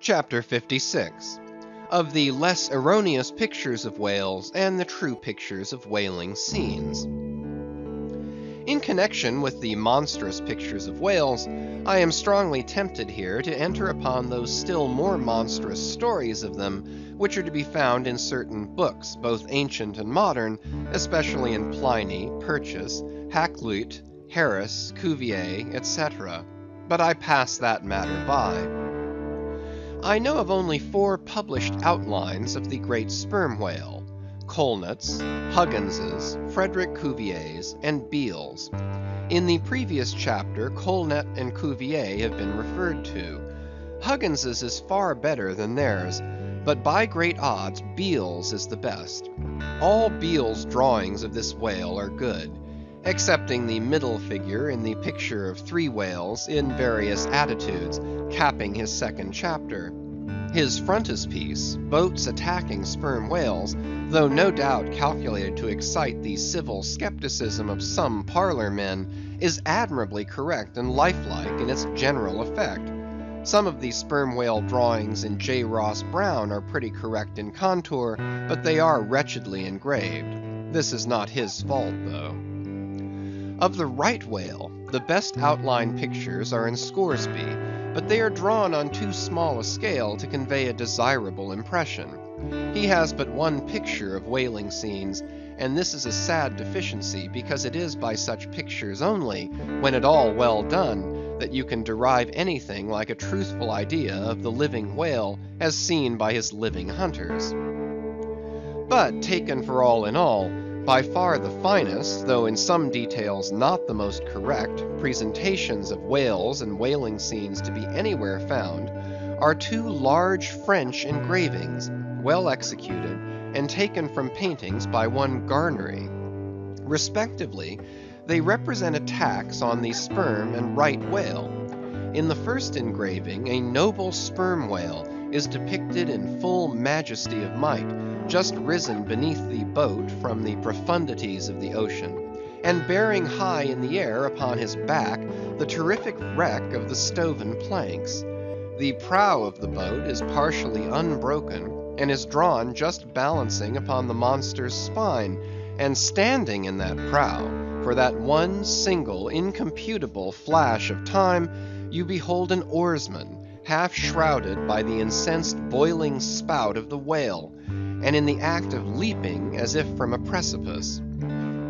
Chapter 56. Of the less erroneous pictures of whales and the true pictures of whaling scenes. In connection with the monstrous pictures of whales, I am strongly tempted here to enter upon those still more monstrous stories of them, which are to be found in certain books, both ancient and modern, especially in Pliny, Purchas, Hakluyt, Harris, Cuvier, etc. But I pass that matter by. I know of only 4 published outlines of the great sperm whale: Colnett's, Huggins's, Frederick Cuvier's, and Beale's. In the previous chapter, Colnett and Cuvier have been referred to. Huggins's is far better than theirs, but by great odds Beale's is the best. All Beale's drawings of this whale are good, excepting the middle figure in the picture of 3 whales in various attitudes, capping his second chapter. His frontispiece, boats attacking sperm whales, though no doubt calculated to excite the civil skepticism of some parlor men, is admirably correct and lifelike in its general effect. Some of the sperm whale drawings in J. Ross Brown are pretty correct in contour, but they are wretchedly engraved. This is not his fault, though. Of the right whale, the best outline pictures are in Scoresby, but they are drawn on too small a scale to convey a desirable impression. He has but one picture of whaling scenes, and this is a sad deficiency, because it is by such pictures only, when at all well done, that you can derive anything like a truthful idea of the living whale as seen by his living hunters. But taken for all in all, by far the finest, though in some details not the most correct, presentations of whales and whaling scenes to be anywhere found, are 2 large French engravings, well executed, and taken from paintings by one Garnery. Respectively, they represent attacks on the sperm and right whale. In the first engraving, a noble sperm whale is depicted in full majesty of might, just risen beneath the boat from the profundities of the ocean, and bearing high in the air upon his back the terrific wreck of the stoven planks. The prow of the boat is partially unbroken, and is drawn just balancing upon the monster's spine, and standing in that prow, for that one single incomputable flash of time, you behold an oarsman, half shrouded by the incensed boiling spout of the whale, and in the act of leaping as if from a precipice.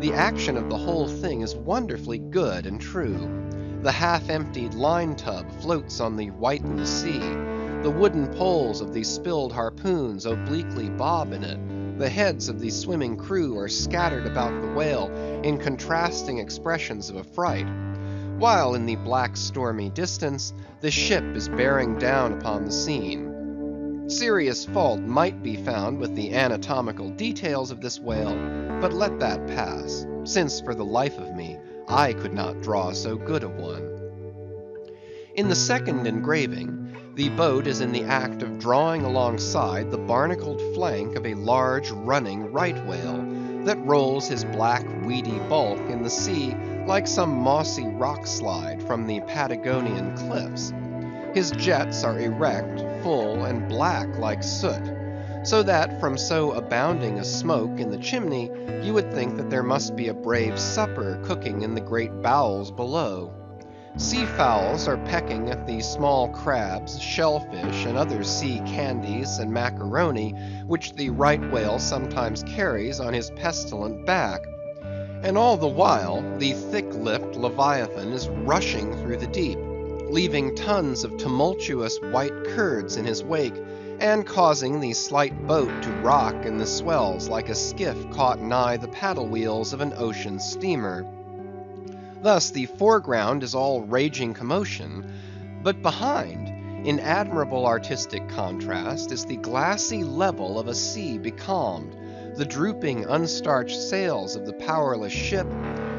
The action of the whole thing is wonderfully good and true. The half-emptied line tub floats on the whitened sea. The wooden poles of the spilled harpoons obliquely bob in it. The heads of the swimming crew are scattered about the whale in contrasting expressions of affright, while in the black stormy distance, the ship is bearing down upon the scene. Serious fault might be found with the anatomical details of this whale, but let that pass, since for the life of me I could not draw so good a one. In the second engraving, the boat is in the act of drawing alongside the barnacled flank of a large running right whale, that rolls his black weedy bulk in the sea like some mossy rock slide from the Patagonian cliffs. His jets are erect, full, and black like soot, so that from so abounding a smoke in the chimney, you would think that there must be a brave supper cooking in the great bowels below. Sea fowls are pecking at the small crabs, shellfish, and other sea candies and macaroni, which the right whale sometimes carries on his pestilent back. And all the while, the thick-lipped Leviathan is rushing through the deep, leaving tons of tumultuous white curds in his wake, and causing the slight boat to rock in the swells like a skiff caught nigh the paddle wheels of an ocean steamer. Thus the foreground is all raging commotion, but behind, in admirable artistic contrast, is the glassy level of a sea becalmed, the drooping unstarched sails of the powerless ship,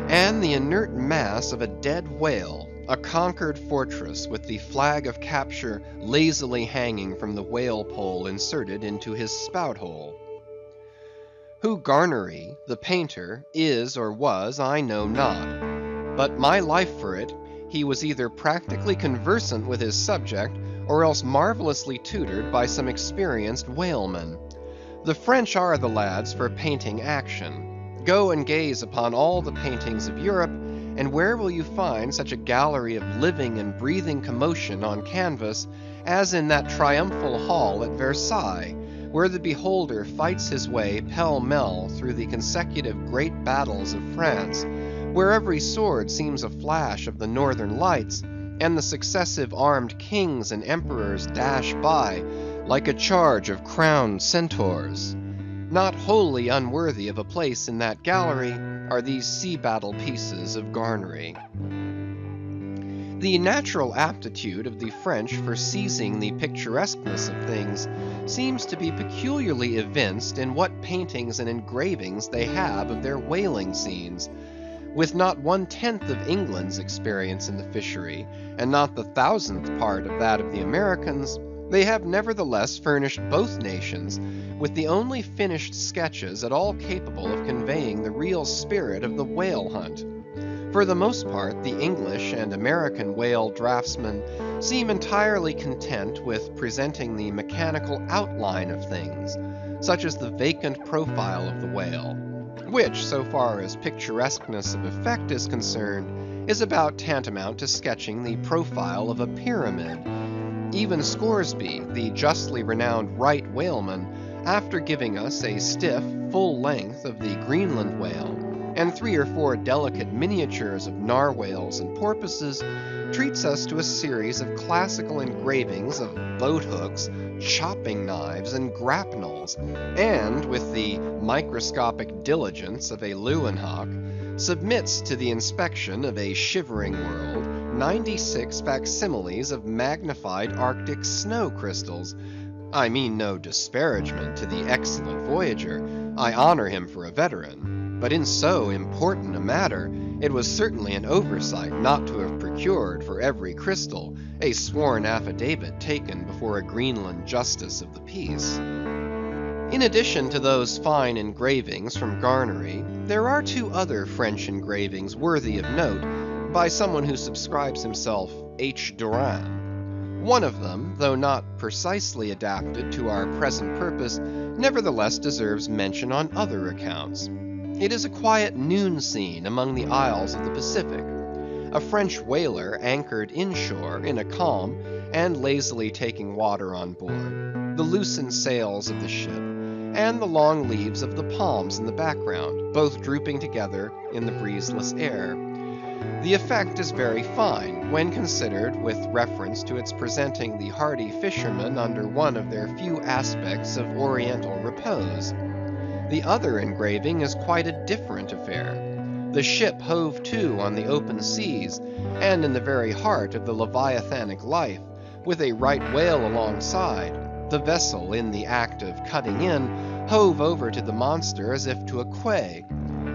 and the inert mass of a dead whale, a conquered fortress with the flag of capture lazily hanging from the whale pole inserted into his spout hole. Who Garnery, the painter, is or was, I know not, but my life for it, he was either practically conversant with his subject, or else marvelously tutored by some experienced whaleman. The French are the lads for painting action. Go and gaze upon all the paintings of Europe, and where will you find such a gallery of living and breathing commotion on canvas as in that triumphal hall at Versailles, where the beholder fights his way pell-mell through the consecutive great battles of France, where every sword seems a flash of the northern lights, and the successive armed kings and emperors dash by like a charge of crowned centaurs. Not wholly unworthy of a place in that gallery are these sea battle pieces of Garnery. The natural aptitude of the French for seizing the picturesqueness of things seems to be peculiarly evinced in what paintings and engravings they have of their whaling scenes. With not 1/10 of England's experience in the fishery, and not the 1,000th part of that of the Americans, they have nevertheless furnished both nations with the only finished sketches at all capable of conveying the real spirit of the whale hunt. For the most part, the English and American whale draftsmen seem entirely content with presenting the mechanical outline of things, such as the vacant profile of the whale, which, so far as picturesqueness of effect is concerned, is about tantamount to sketching the profile of a pyramid. Even Scoresby, the justly renowned right whaleman, after giving us a stiff, full length of the Greenland whale, and 3 or 4 delicate miniatures of narwhales and porpoises, treats us to a series of classical engravings of boat hooks, chopping knives, and grapnels, and, with the microscopic diligence of a Leeuwenhoek, submits to the inspection of a shivering world 96 facsimiles of magnified Arctic snow crystals. I mean no disparagement to the excellent voyager. I honor him for a veteran. But in so important a matter, it was certainly an oversight not to have procured for every crystal a sworn affidavit taken before a Greenland justice of the peace. In addition to those fine engravings from Garnery, there are 2 other French engravings worthy of note, by someone who subscribes himself H. Duran. One of them, though not precisely adapted to our present purpose, nevertheless deserves mention on other accounts. It is a quiet noon scene among the isles of the Pacific. A French whaler anchored inshore in a calm, and lazily taking water on board, the loosened sails of the ship, and the long leaves of the palms in the background, both drooping together in the breezeless air. The effect is very fine, when considered with reference to its presenting the hardy fishermen under one of their few aspects of oriental repose. The other engraving is quite a different affair. The ship hove to on the open seas, and in the very heart of the leviathanic life, with a right whale alongside. The vessel, in the act of cutting in, hove over to the monster as if to a quay,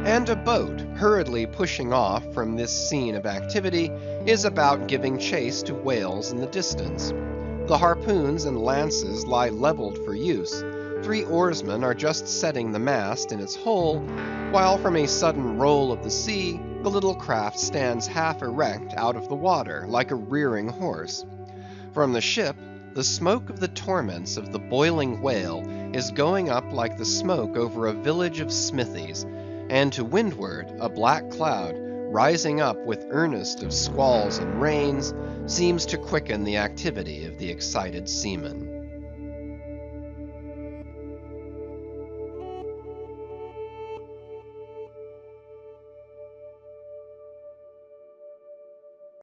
and a boat, hurriedly pushing off from this scene of activity, is about giving chase to whales in the distance. The harpoons and lances lie leveled for use. 3 oarsmen are just setting the mast in its hole, while from a sudden roll of the sea, the little craft stands half erect out of the water, like a rearing horse. From the ship, the smoke of the torments of the boiling whale is going up like the smoke over a village of smithies, and to windward a black cloud, rising up with earnest of squalls and rains, seems to quicken the activity of the excited seamen.